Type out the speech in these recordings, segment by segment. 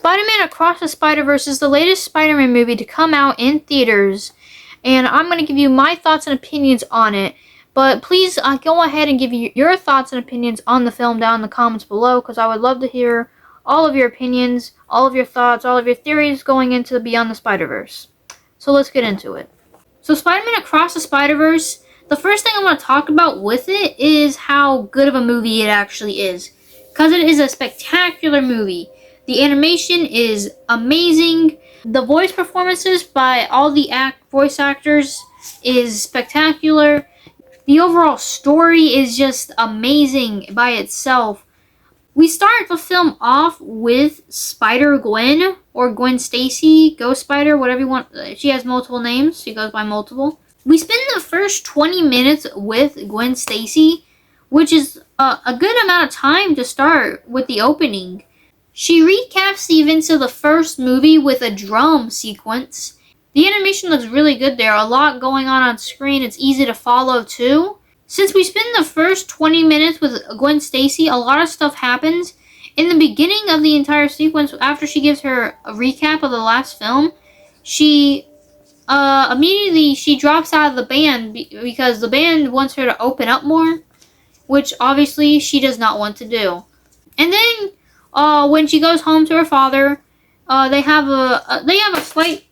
Spider-Man Across the Spider-Verse is the latest Spider-Man movie to come out in theaters, and I'm going to give you my thoughts and opinions on it. But please go ahead and give your thoughts and opinions on the film down in the comments below, because I would love to hear all of your opinions, all of your thoughts, all of your theories going into Beyond the Spider-Verse. So let's get into it. So Spider-Man Across the Spider-Verse, the first thing I want to talk about with it is how good of a movie it actually is. Because it is a spectacular movie. The animation is amazing. The voice performances by all the voice actors is spectacular. The overall story is just amazing by itself. We start the film off with Spider-Gwen, or Gwen Stacy, Ghost Spider, whatever you want. She has multiple names. She goes by multiple. We spend the first 20 minutes with Gwen Stacy, which is a good amount of time to start with the opening. She recaps the events of the first movie with a drum sequence. The animation looks really good there. A lot going on screen. It's easy to follow too. Since we spend the first 20 minutes with Gwen Stacy, a lot of stuff happens. In the beginning of the entire sequence, after she gives her a recap of the last film, she immediately drops out of the band because the band wants her to open up more, which obviously she does not want to do. And then when she goes home to her father, they have a slight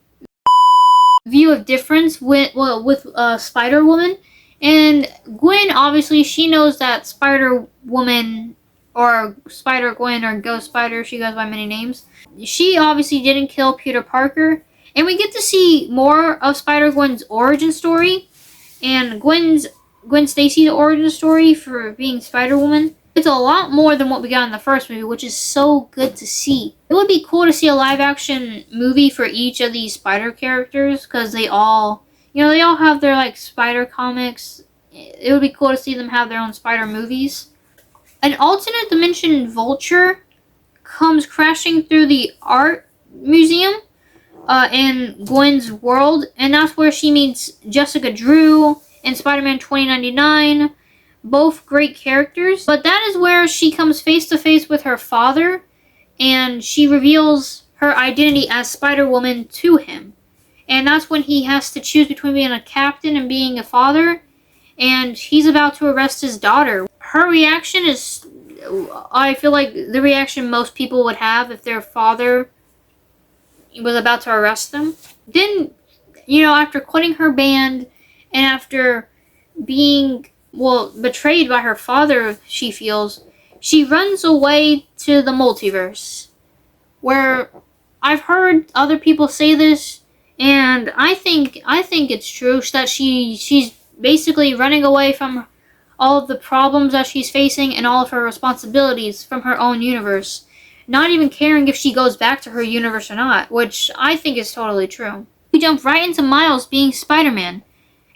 view of difference with Spider-Woman. And Gwen, obviously, she knows that Spider-Woman, or Spider-Gwen, or Ghost Spider, she goes by many names, she obviously didn't kill Peter Parker. And we get to see more of Spider-Gwen's origin story, and Gwen Stacy's origin story for being Spider-Woman. It's a lot more than what we got in the first movie, which is so good to see. It would be cool to see a live-action movie for each of these Spider characters, because they all have their, like, Spider comics. It would be cool to see them have their own Spider movies. An alternate dimension Vulture comes crashing through the art museum in Gwen's world, and that's where she meets Jessica Drew and Spider-Man 2099. Both great characters, but that is where she comes face to face with her father, and she reveals her identity as Spider-Woman to him. And that's when he has to choose between being a captain and being a father, and he's about to arrest his daughter. Her reaction is, I feel like, the reaction most people would have if their father was about to arrest them. Then, after quitting her band, and after being betrayed by her father, she feels, she runs away to the multiverse, where I've heard other people say this, and I think it's true, that she's basically running away from all of the problems that she's facing and all of her responsibilities from her own universe, not even caring if she goes back to her universe or not, which I think is totally true. We jump right into Miles being Spider-Man.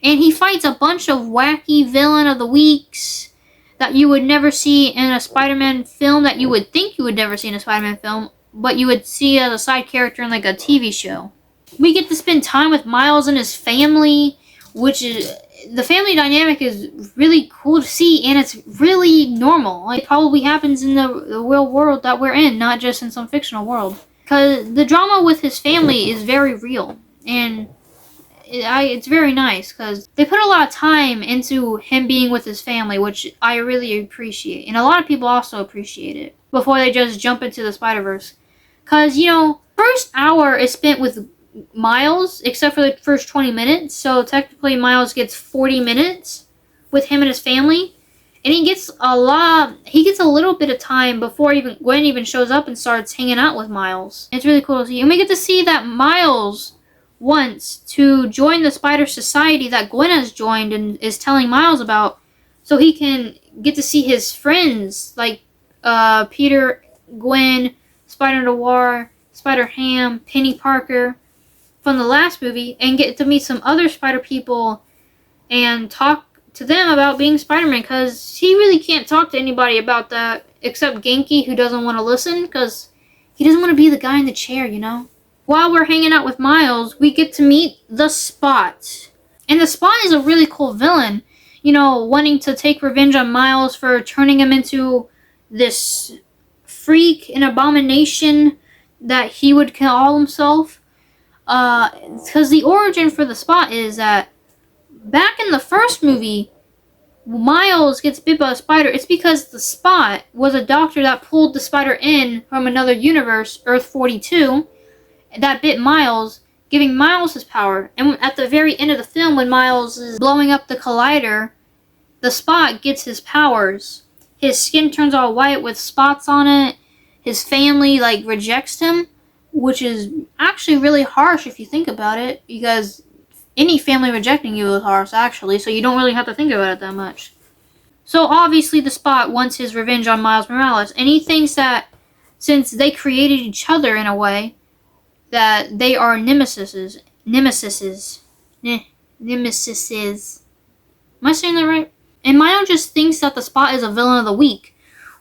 And he fights a bunch of wacky villain of the weeks that you would never see in a Spider-Man film, that you would think you would never see in a Spider-Man film, but you would see as a side character in, like, a TV show. We get to spend time with Miles and his family, which is, the family dynamic is really cool to see, and it's really normal. It probably happens in the real world that we're in, not just in some fictional world. Because the drama with his family is very real, and it's very nice, because they put a lot of time into him being with his family, which I really appreciate. And a lot of people also appreciate it before they just jump into the Spider-Verse. Because, first hour is spent with Miles, except for the first 20 minutes. So technically Miles gets 40 minutes with him and his family. And he gets a little bit of time before Gwen even shows up and starts hanging out with Miles. It's really cool to see. And we get to see that Miles wants to join the Spider Society that Gwen has joined and is telling Miles about, so he can get to see his friends, like Peter, Gwen, Spider-Noir, Spider-Ham, Penny Parker from the last movie, and get to meet some other Spider people and talk to them about being Spider-Man, because he really can't talk to anybody about that except Genki, who doesn't want to listen because he doesn't want to be the guy in the chair, While we're hanging out with Miles, we get to meet the Spot. And the Spot is a really cool villain, wanting to take revenge on Miles for turning him into this freak, an abomination that he would call himself. Because the origin for the Spot is that back in the first movie, Miles gets bit by a spider. It's because the Spot was a doctor that pulled the spider in from another universe, Earth 42, that bit Miles, giving Miles his power. And at the very end of the film, when Miles is blowing up the collider, the Spot gets his powers. His skin turns all white with spots on it. His family, like, rejects him, which is actually really harsh if you think about it, because any family rejecting you is harsh, actually, so you don't really have to think about it that much. So obviously the Spot wants his revenge on Miles Morales, and he thinks that since they created each other in a way, that they are nemesises. Am I saying that right? And Miles just thinks that the Spot is a villain of the week,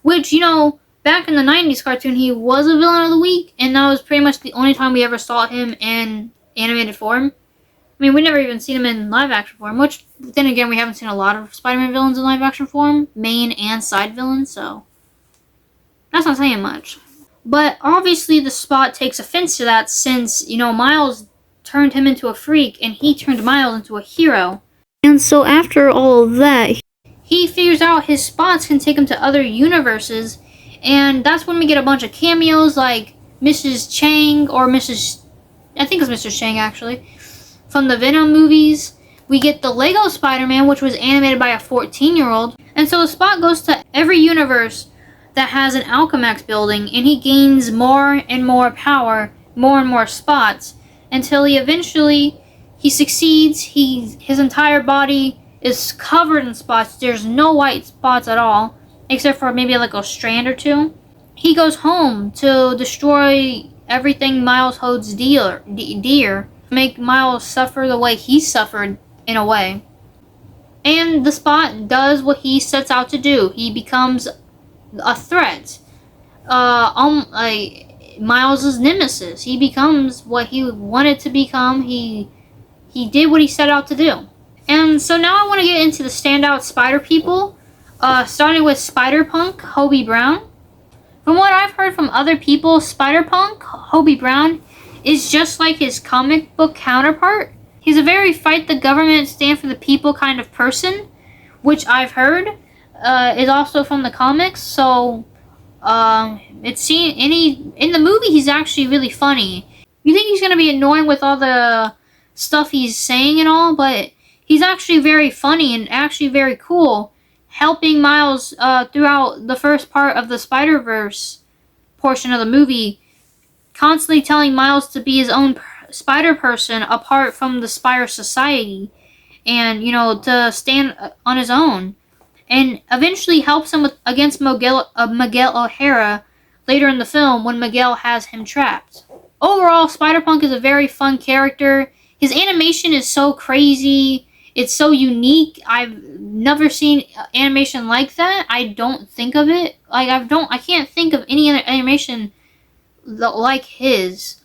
which, you know, back in the 90s cartoon, he was a villain of the week, and that was pretty much the only time we ever saw him in animated form. I mean, we never even seen him in live-action form, which, then again, we haven't seen a lot of Spider-Man villains in live-action form, main and side villains, so that's not saying much. But obviously the Spot takes offense to that since, you know, Miles turned him into a freak, and he turned Miles into a hero. And so after all of that, he figures out his Spots can take him to other universes, and that's when we get a bunch of cameos like Mrs. Chang, or I think it's Mr. Chang actually, from the Venom movies. We get the Lego Spider-Man, which was animated by a 14-year-old. And so the Spot goes to every universe that has an Alchemax building, and he gains more and more power, more and more spots, until he succeeds. His entire body is covered in spots. There's no white spots at all, except for maybe like a strand or two. He goes home to destroy everything Miles holds dear, make Miles suffer the way he suffered, in a way. And the Spot does what he sets out to do. He becomes a threat. Like Miles' nemesis. He becomes what he wanted to become. He did what he set out to do. And so now I want to get into the standout Spider people, starting with Spider-Punk, Hobie Brown. From what I've heard from other people, Spider-Punk, Hobie Brown, is just like his comic book counterpart. He's a very fight the government, stand for the people kind of person, which I've heard is also from the comics. So it's seen in the movie he's actually really funny. You think he's gonna be annoying with all the stuff he's saying and all, but he's actually very funny and actually very cool, helping Miles throughout the first part of the Spider-Verse portion of the movie, constantly telling Miles to be his own spider person apart from the Spider Society, and, you know, to stand on his own, and eventually helps him against Miguel O'Hara later in the film when Miguel has him trapped. Overall, Spider-Punk is a very fun character. His animation is so crazy. It's so unique. I've never seen animation like that. I don't think of it. Like, I can't think of any other animation like his.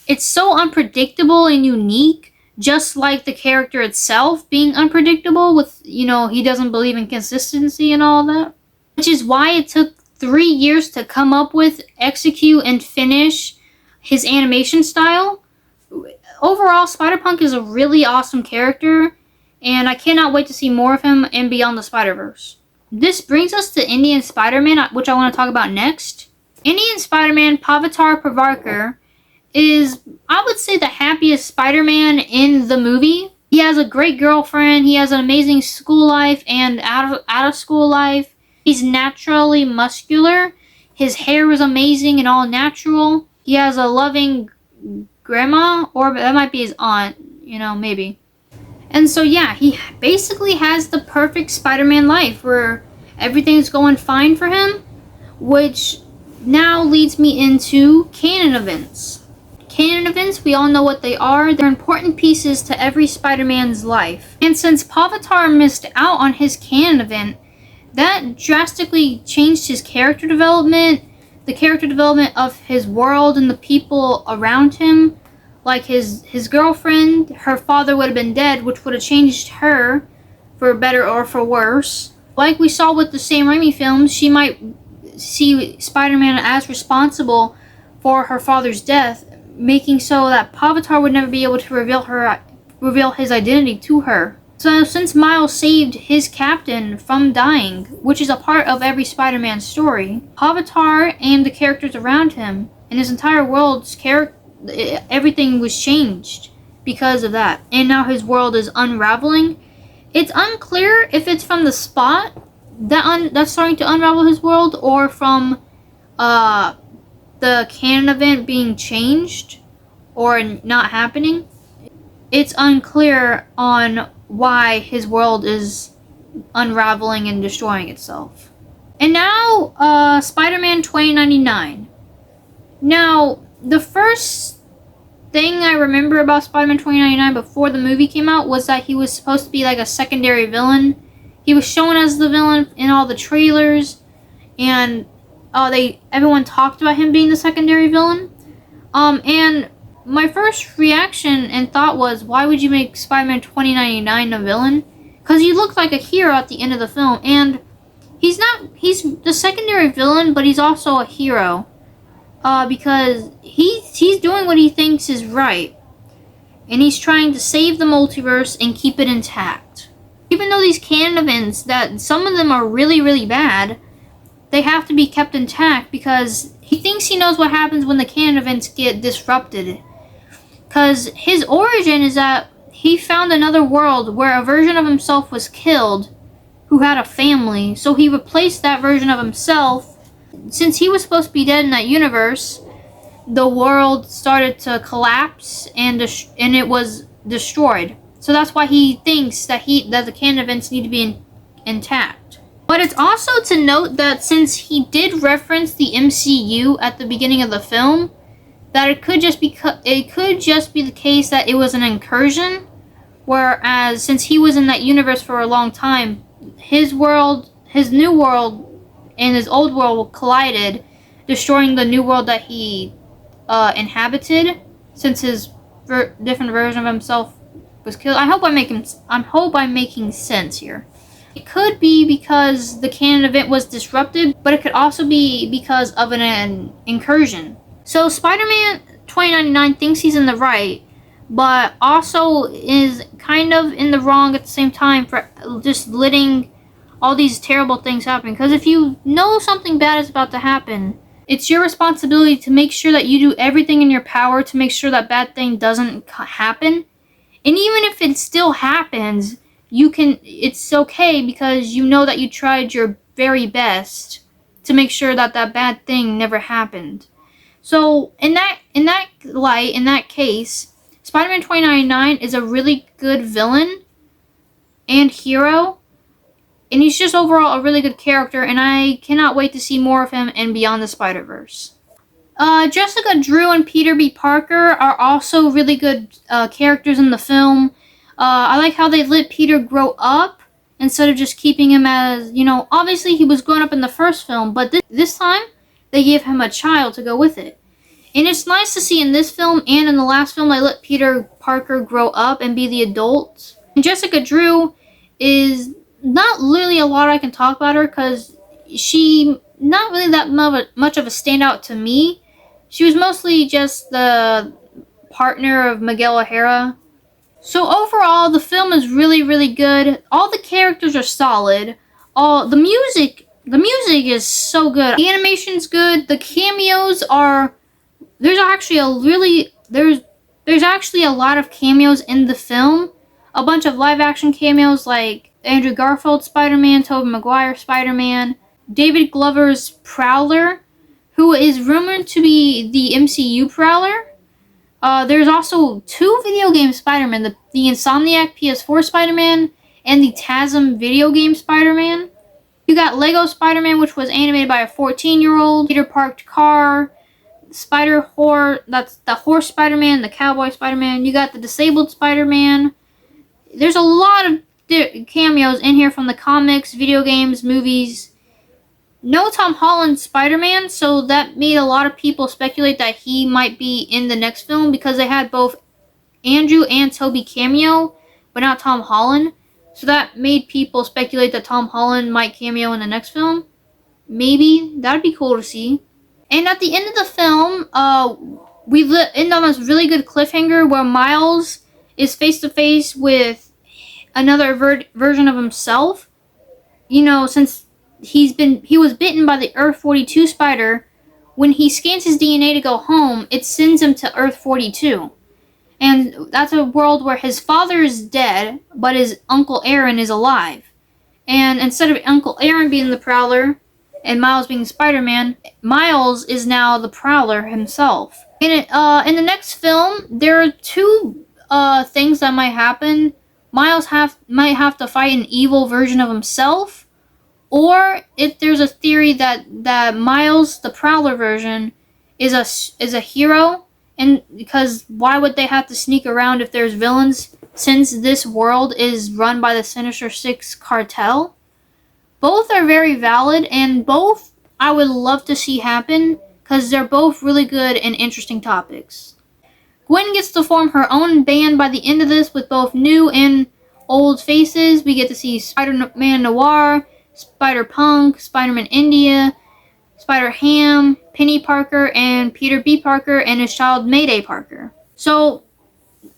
It's so unpredictable and unique, just like the character itself being unpredictable with, you know, he doesn't believe in consistency and all that. Which is why it took 3 years to come up with, execute, and finish his animation style. Overall, Spider-Punk is a really awesome character, and I cannot wait to see more of him in Beyond the Spider-Verse. This brings us to Indian Spider-Man, which I want to talk about next. Indian Spider-Man Pavitar Pravarkar is, I would say, the happiest Spider-Man in the movie. He has a great girlfriend, he has an amazing school life and out of school life. He's naturally muscular, his hair is amazing and all natural. He has a loving grandma, or that might be his aunt, you know, maybe. And so yeah, he basically has the perfect Spider-Man life where everything's going fine for him, which now leads me into canon events. Canon events, we all know what they are. They're important pieces to every Spider-Man's life. And since Pavitar missed out on his canon event, that drastically changed his character development, the character development of his world and the people around him. Like his girlfriend, her father would have been dead, which would have changed her for better or for worse. Like we saw with the Sam Raimi films, she might see Spider-Man as responsible for her father's death, making so that Pavatar would never be able to reveal his identity to her. So since Miles saved his captain from dying, which is a part of every Spider-Man story, Pavatar and the characters around him and his entire world's everything was changed because of that. And now his world is unraveling. It's unclear if it's from the spot that's starting to unravel his world, or from the canon event being changed or not happening. It's unclear on why his world is unraveling and destroying itself. And now, Spider-Man 2099. Now, the first thing I remember about Spider-Man 2099 before the movie came out was that he was supposed to be like a secondary villain. He was shown as the villain in all the trailers, and everyone talked about him being the secondary villain. And my first reaction and thought was, why would you make Spider-Man 2099 a villain? Because he looked like a hero at the end of the film, and he's the secondary villain, but he's also a hero. Because he's doing what he thinks is right. And he's trying to save the multiverse and keep it intact. Even though these canon events, that some of them are really, really bad, they have to be kept intact because he thinks he knows what happens when the canon events get disrupted. Because his origin is that he found another world where a version of himself was killed who had a family. So he replaced that version of himself. Since he was supposed to be dead in that universe, the world started to collapse and it was destroyed. So that's why he thinks that the canon events need to be intact. But it's also to note that since he did reference the MCU at the beginning of the film, that it could just be the case that it was an incursion, whereas since he was in that universe for a long time, his new world and his old world collided, destroying the new world that he inhabited, since his different version of himself was killed. I hope I'm making sense here. It could be because the canon event was disrupted, but it could also be because of an incursion. So Spider-Man 2099 thinks he's in the right, but also is kind of in the wrong at the same time for just letting all these terrible things happen. Because if you know something bad is about to happen, it's your responsibility to make sure that you do everything in your power to make sure that bad thing doesn't happen. And even if it still happens, it's okay because you know that you tried your very best to make sure that bad thing never happened. So in that case, Spider-Man 2099 is a really good villain and hero. And he's just overall a really good character, and I cannot wait to see more of him in Beyond the Spider-Verse. Jessica Drew and Peter B. Parker are also really good characters in the film. I like how they let Peter grow up instead of just keeping him as, obviously he was grown up in the first film, but this time they gave him a child to go with it. And it's nice to see in this film and in the last film they let Peter Parker grow up and be the adult. And Jessica Drew is not really a lot I can talk about her because she not really that much of a standout to me. She was mostly just the partner of Miguel O'Hara. So overall, the film is really, really good. All the characters are solid. The music is so good. The animation's good. The cameos are. There's actually a lot of cameos in the film. A bunch of live action cameos like Andrew Garfield Spider-Man, Tobey Maguire Spider-Man, David Glover's Prowler, who is rumored to be the MCU Prowler. There's also 2 video game Spider-Man, the Insomniac PS4 Spider-Man and the TASM video game Spider-Man. You got Lego Spider-Man, which was animated by a 14-year-old, Peter Parked car, that's the horse Spider-Man, the cowboy Spider-Man. You got the disabled Spider-Man. There's a lot of cameos in here from the comics, video games, movies. No Tom Holland Spider-Man, so that made a lot of people speculate that he might be in the next film because they had both Andrew and Tobey cameo, but not Tom Holland. So that made people speculate that Tom Holland might cameo in the next film. Maybe. That'd be cool to see. And at the end of the film, we end on this really good cliffhanger where Miles is face to face with another version of himself. You know, since he was bitten by the Earth 42 spider, when he scans his DNA to go home, it sends him to Earth 42. And that's a world where his father is dead, but his Uncle Aaron is alive. And instead of Uncle Aaron being the Prowler and Miles being Spider-Man, Miles is now the Prowler himself. In the next film, there are two things that might happen. Miles might have to fight an evil version of himself, or if there's a theory that Miles, the Prowler version, is a hero, and because why would they have to sneak around if there's villains, since this world is run by the Sinister Six cartel? Both are very valid, and both I would love to see happen, because they're both really good and interesting topics. Gwen gets to form her own band by the end of this with both new and old faces. We get to see Spider-Man Noir, Spider-Punk, Spider-Man India, Spider-Ham, Penny Parker, and Peter B. Parker and his child Mayday Parker. So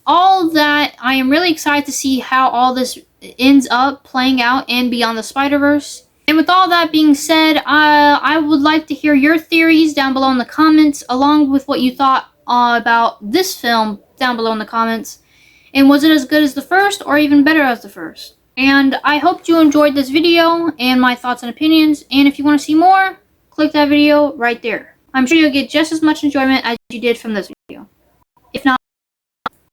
all that, I am really excited to see how all this ends up playing out in Beyond the Spider-Verse. And with all that being said, I would like to hear your theories down below in the comments, along with what you thought about this film down below in the comments. And was it as good as the first, or even better as the first? And I hope you enjoyed this video and my thoughts and opinions. And if you want to see more, click that video right there. I'm sure you'll get just as much enjoyment as you did from this video. If not,